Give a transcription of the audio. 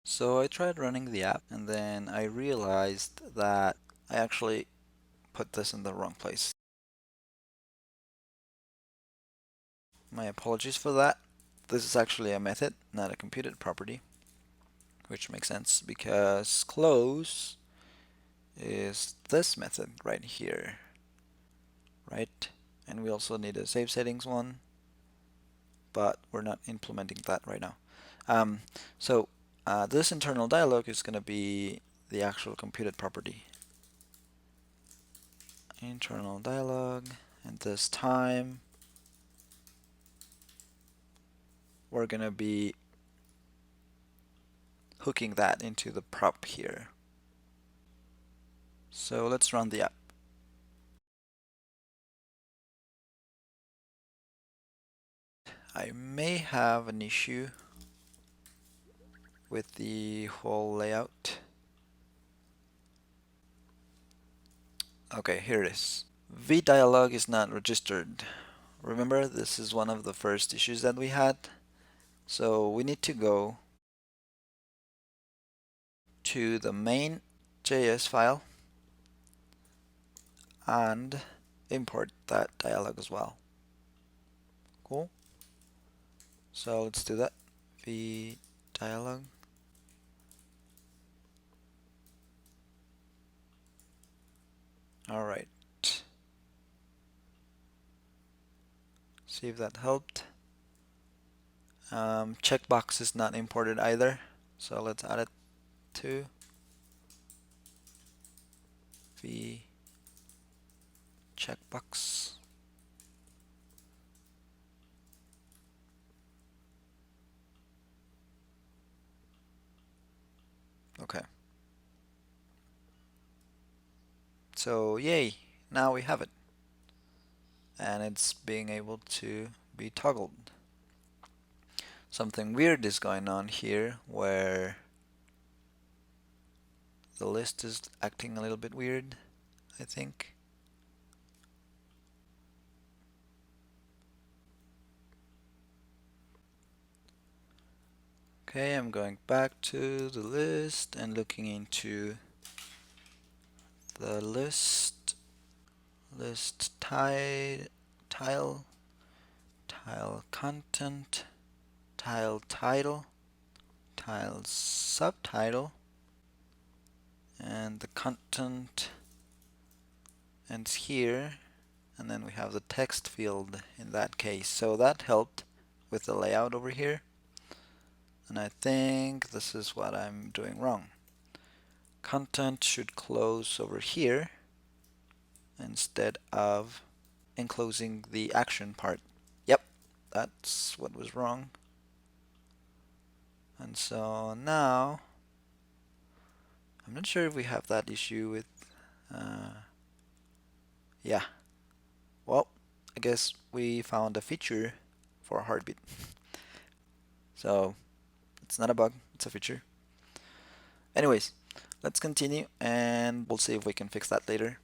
So I tried running the app and then I realized that I actually put this in the wrong place. My apologies for that. This is actually a method, not a computed property, which makes sense because close is this method right here, right? And we also need a save settings one, but we're not implementing that right now. So this internal dialog is going to be the actual computed property. Internal dialog, and this time we're going to be hooking that into the prop here. So let's run the app. I may have an issue with the whole layout. Okay, here it is. VDialog is not registered. Remember, this is one of the first issues that we had. So we need to go to the main JS file and import that dialog as well. Cool. So let's do that. VDialog. All right. See if that helped. Checkbox is not imported either, so let's add it to the checkbox. Okay. So yay, now we have it. And it's being able to be toggled. Something weird is going on here where the list is acting a little bit weird, I think. Okay, I'm going back to the list and looking into the list tile content, tile title, tile subtitle, and the content ends here, and then we have the text field in that case. So that helped with the layout over here, and I think this is what I'm doing wrong. Content should close over here instead of enclosing the action part. Yep, that's what was wrong. And so now I'm not sure if we have that issue with yeah, well, I guess we found a feature for a heartbeat. So it's not a bug, it's a feature. Anyways, let's continue and we'll see if we can fix that later.